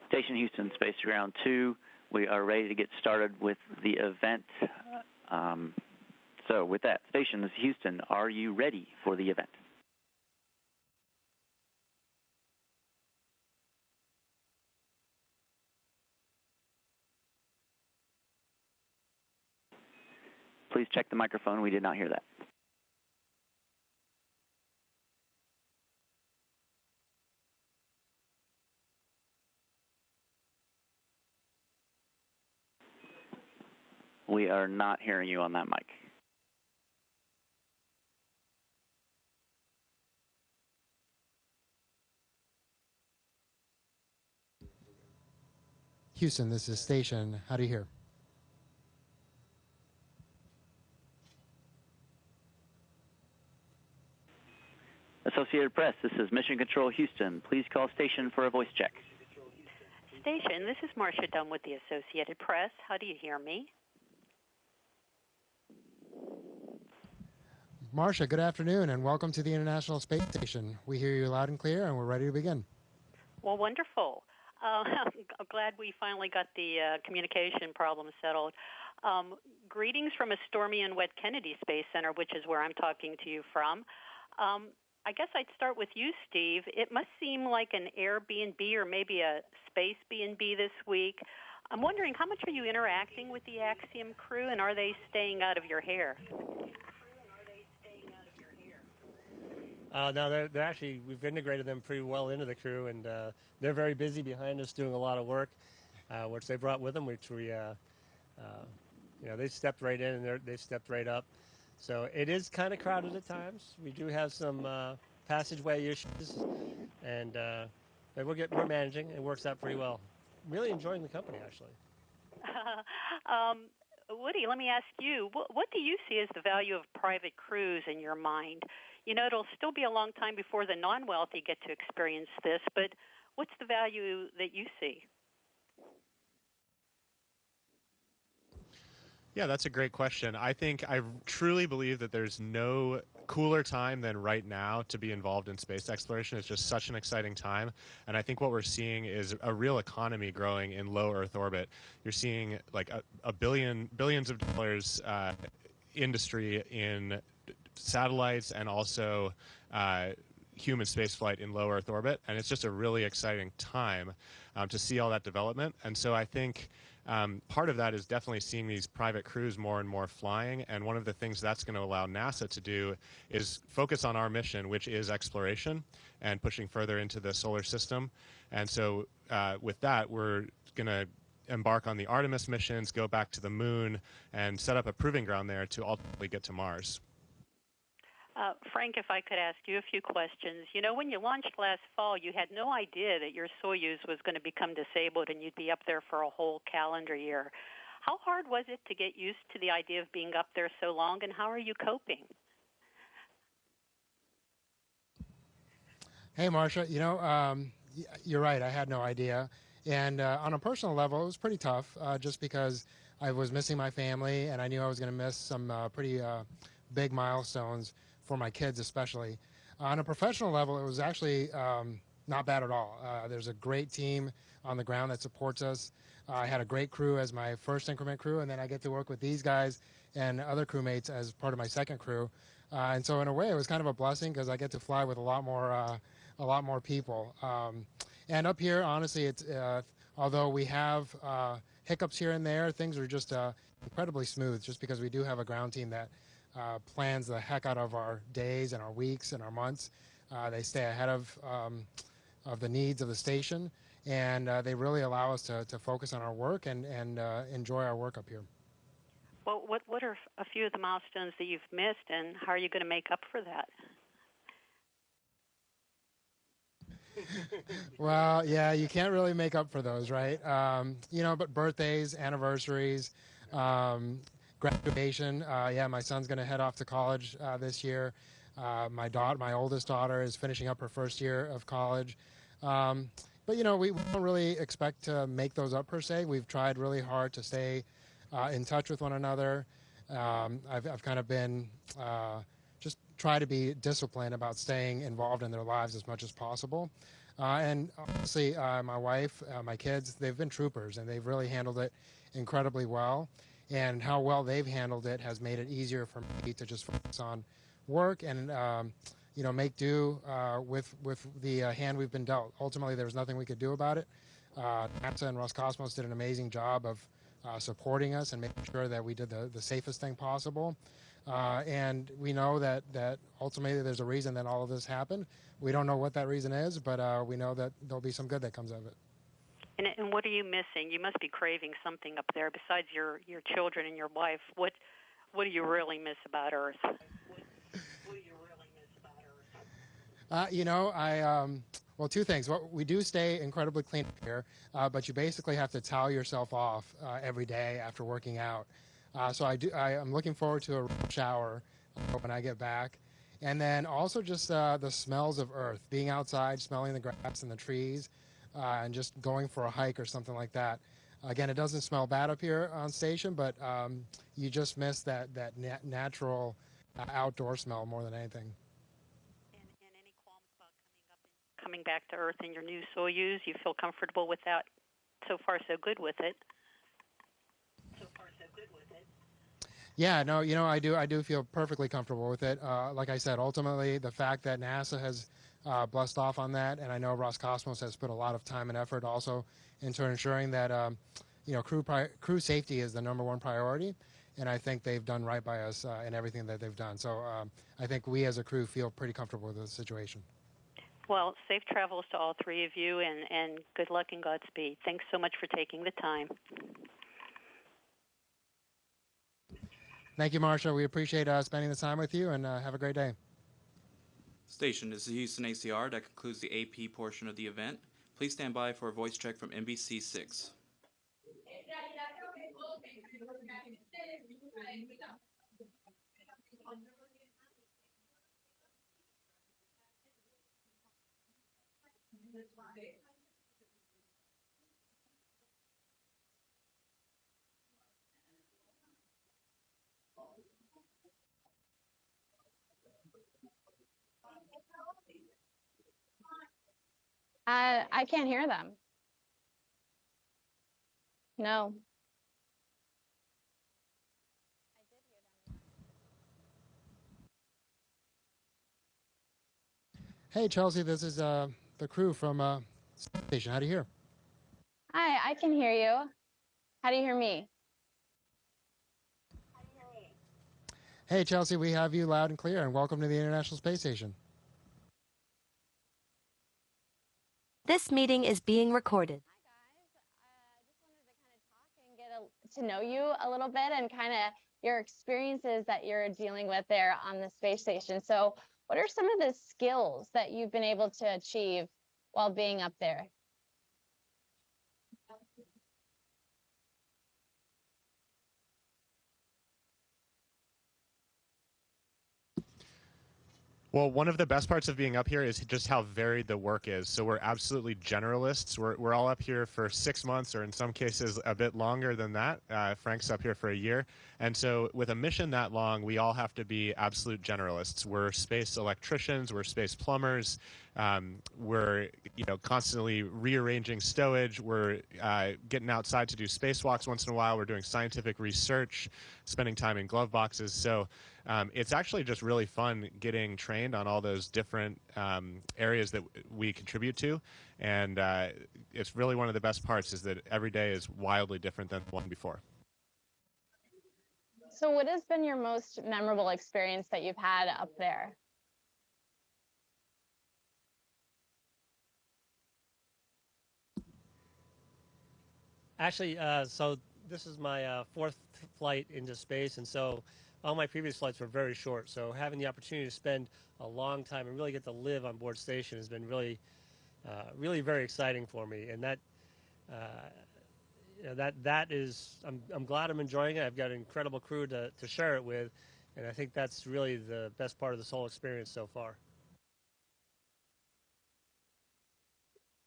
Station Houston, Space Ground 2. We are ready to get started with the event. So with that, Station Houston, are you ready for the event? Please check the microphone. We did not hear that. We are not hearing you on that mic. Houston, this is Station. How do you hear? Associated Press, this is Mission Control Houston. Please call Station for a voice check. Station, this is Marcia Dunn with the Associated Press. How do you hear me? Marcia, good afternoon and welcome to the International Space Station. We hear you loud and clear and we're ready to begin. Well, wonderful. I'm glad we finally got the communication problem settled. Greetings from a stormy and wet Kennedy Space Center, which is where I'm talking to you from. I guess I'd start with you, Steve. It must seem like an Airbnb or maybe a Space B&B this week. I'm wondering, how much are you interacting with the Axiom crew, and are they staying out of your hair? No, they're actually, we've integrated them pretty well into the crew, and they're very busy behind us doing a lot of work, which they brought with them, which we, they stepped right in and they stepped right up. So it is kind of crowded at times. We do have some passageway issues, and we're managing. It works out pretty well. Really enjoying the company, actually. Woody, let me ask you, what do you see as the value of private crews in your mind? You know, it'll still be a long time before the non-wealthy get to experience this, but what's the value that you see? Yeah, that's a great question. I truly believe that there's no cooler time than right now to be involved in space exploration. It's just such an exciting time. And I think what we're seeing is a real economy growing in low Earth orbit. You're seeing like billions of dollars industry in satellites and also human spaceflight in low Earth orbit. And it's just a really exciting time to see all that development. And so I think part of that is definitely seeing these private crews more and more flying, and one of the things that's going to allow NASA to do is focus on our mission, which is exploration and pushing further into the solar system. And so with that, we're going to embark on the Artemis missions, go back to the moon, and set up a proving ground there to ultimately get to Mars. Frank, if I could ask you a few questions. You know, when you launched last fall, you had no idea that your Soyuz was going to become disabled and you'd be up there for a whole calendar year. How hard was it to get used to the idea of being up there so long, and how are you coping? Hey, Marcia, you know, you're right. I had no idea. And on a personal level, it was pretty tough just because I was missing my family and I knew I was going to miss some pretty big milestones for my kids especially. On a professional level, it was actually not bad at all. There's a great team on the ground that supports us. I had a great crew as my first increment crew, and then I get to work with these guys and other crewmates as part of my second crew. And so in a way, it was kind of a blessing because I get to fly with a lot more people. And up here, honestly, it's although we have hiccups here and there, things are just incredibly smooth just because we do have a ground team that plans the heck out of our days and our weeks and our months. They stay ahead of the needs of the station, and they really allow us to focus on our work and enjoy our work up here. Well, what are a few of the milestones that you've missed, and how are you going to make up for that? Well, yeah, you can't really make up for those, right? You know, but birthdays, anniversaries, graduation. Yeah, my son's going to head off to college this year. My oldest daughter is finishing up her first year of college. But, you know, we don't really expect to make those up per se. We've tried really hard to stay in touch with one another. I've kind of been just try to be disciplined about staying involved in their lives as much as possible. And obviously, my wife, my kids, they've been troopers, and they've really handled it incredibly well. And how well they've handled it has made it easier for me to just focus on work and make do with the hand we've been dealt. Ultimately, there was nothing we could do about it. NASA and Roscosmos did an amazing job of supporting us and making sure that we did the safest thing possible. And we know that ultimately there's a reason that all of this happened. We don't know what that reason is, but we know that there'll be some good that comes of it. And what are you missing? You must be craving something up there besides your children and your wife. What do you really miss about Earth? Well, two things. We do stay incredibly clean here, but you basically have to towel yourself off every day after working out. So I'm looking forward to a shower when I get back. And then also just the smells of Earth, being outside, smelling the grass and the trees, and just going for a hike or something like that. Again, it doesn't smell bad up here on station, but you just miss that natural outdoor smell more than anything. And any qualms about coming back to Earth in your new Soyuz? You feel comfortable with that? So far, so good with it. Yeah, no, I do feel perfectly comfortable with it. Like I said, ultimately, the fact that NASA has blessed off on that, and I know Roscosmos has put a lot of time and effort also into ensuring that, crew safety is the #1 priority, and I think they've done right by us in everything that they've done. So I think we as a crew feel pretty comfortable with the situation. Well, safe travels to all three of you, and good luck and Godspeed. Thanks so much for taking the time. Thank you, Marsha. We appreciate spending the time with you, and have a great day. Station, this is Houston ACR. That concludes the AP portion of the event. Please stand by for a voice check from NBC 6. I can't hear them. No. Hey, Chelsea, this is the crew from station. How do you hear? Hi, I can hear you. How do you hear me? Hey, Chelsea, we have you loud and clear, and welcome to the International Space Station. This meeting is being recorded. Hi, guys. I just wanted to kind of talk and get to know you a little bit and kind of your experiences that you're dealing with there on the space station. So what are some of the skills that you've been able to achieve while being up there? Well, one of the best parts of being up here is just how varied the work is. So we're absolutely generalists. We're all up here for 6 months, or in some cases a bit longer than that. Frank's up here for a year. And so with a mission that long, we all have to be absolute generalists. We're space electricians, we're space plumbers, we're constantly rearranging stowage, we're getting outside to do spacewalks once in a while, we're doing scientific research, spending time in glove boxes. So it's actually just really fun getting trained on all those different areas that we contribute to. And it's really one of the best parts is that every day is wildly different than the one before. So what has been your most memorable experience that you've had up there? Actually, so this is my fourth flight into space, and so all my previous flights were very short. So having the opportunity to spend a long time and really get to live on board station has been really, really very exciting for me. And that, that is, I'm glad I'm enjoying it. I've got an incredible crew to share it with, and I think that's really the best part of this whole experience so far.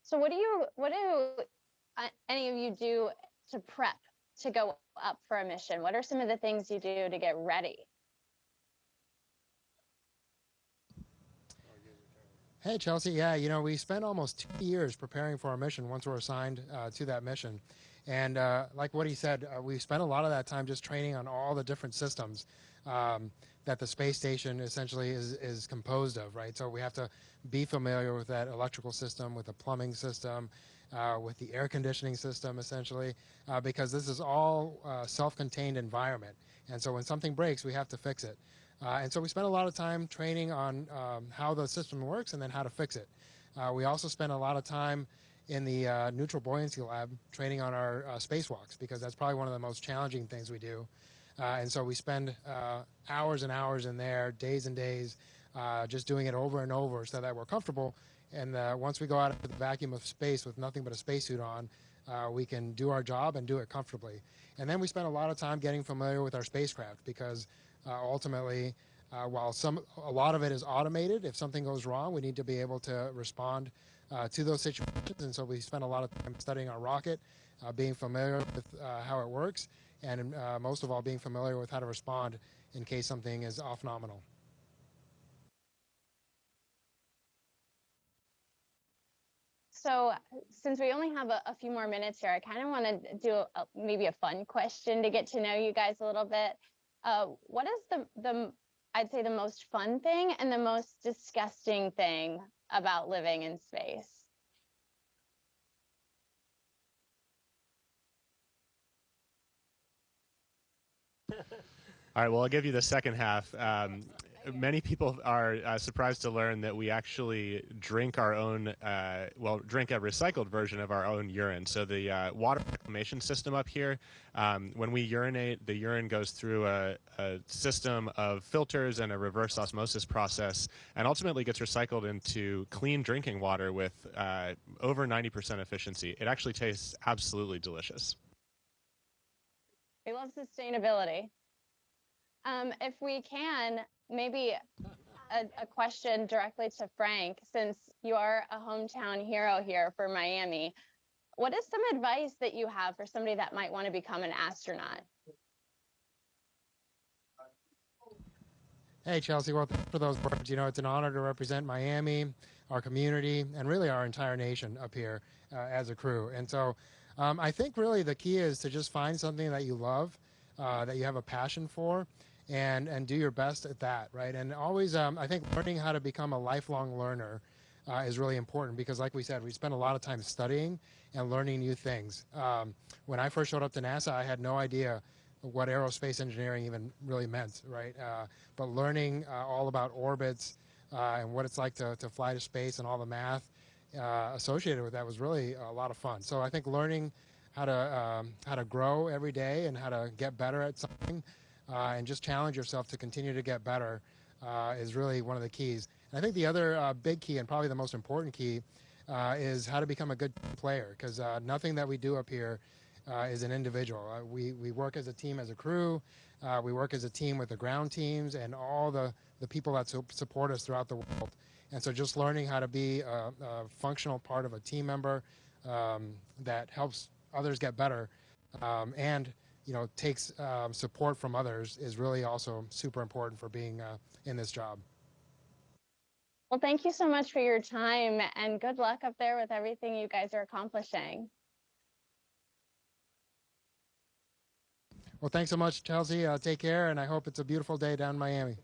So what do any of you do to prep to go up for a mission? What are some of the things you do to get ready? Hey, Chelsea. Yeah, we spent almost 2 years preparing for our mission once we're assigned to that mission. And like what he said, we spent a lot of that time just training on all the different systems that the space station essentially is composed of, right? So we have to be familiar with that electrical system, with the plumbing system, with the air conditioning system, essentially, because this is all self-contained environment. And so when something breaks, we have to fix it. And so we spent a lot of time training on how the system works and then how to fix it. We also spent a lot of time in the neutral buoyancy lab training on our spacewalks, because that's probably one of the most challenging things we do. And so we spend hours and hours in there, days and days, just doing it over and over so that we're comfortable. And once we go out into the vacuum of space with nothing but a spacesuit on, we can do our job and do it comfortably. And then we spent a lot of time getting familiar with our spacecraft, because ultimately, while a lot of it is automated, if something goes wrong, we need to be able to respond to those situations. And so we spent a lot of time studying our rocket, being familiar with how it works, and most of all, being familiar with how to respond in case something is off nominal. So since we only have a few more minutes here, I kind of want to do maybe a fun question to get to know you guys a little bit. What is I'd say the most fun thing and the most disgusting thing about living in space? All right, well, I'll give you the second half. Many people are surprised to learn that we actually drink our own, drink a recycled version of our own urine. So the water reclamation system up here, when we urinate, the urine goes through a system of filters and a reverse osmosis process, and ultimately gets recycled into clean drinking water with over 90% efficiency. It actually tastes absolutely delicious. We love sustainability. If we can, maybe a question directly to Frank, since you are a hometown hero here for Miami. What is some advice that you have for somebody that might want to become an astronaut? Hey, Chelsea. Well, thanks for those words. It's an honor to represent Miami, our community, and really our entire nation up here as a crew. And so I think really the key is to just find something that you love, that you have a passion for, and do your best at that, right? And always, I think learning how to become a lifelong learner is really important, because like we said, we spend a lot of time studying and learning new things. When I first showed up to NASA, I had no idea what aerospace engineering even really meant, right? But learning all about orbits and what it's like to fly to space and all the math associated with that was really a lot of fun. So I think learning how to grow every day and how to get better at something and just challenge yourself to continue to get better is really one of the keys. And I think the other big key, and probably the most important key, is how to become a good player, because nothing that we do up here is an individual. We work as a team, as a crew. We work as a team with the ground teams and all the people that support us throughout the world. And so just learning how to be a functional part of a team member that helps others get better and takes support from others is really also super important for being in this job. Well, thank you so much for your time, and good luck up there with everything you guys are accomplishing. Well, thanks so much, Chelsea. Take care, and I hope it's a beautiful day down in Miami.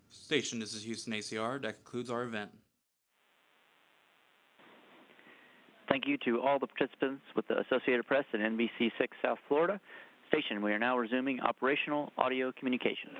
Station, this is Houston ACR. That concludes our event. Thank you to all the participants with the Associated Press and NBC 6 South Florida. Station, we are now resuming operational audio communications.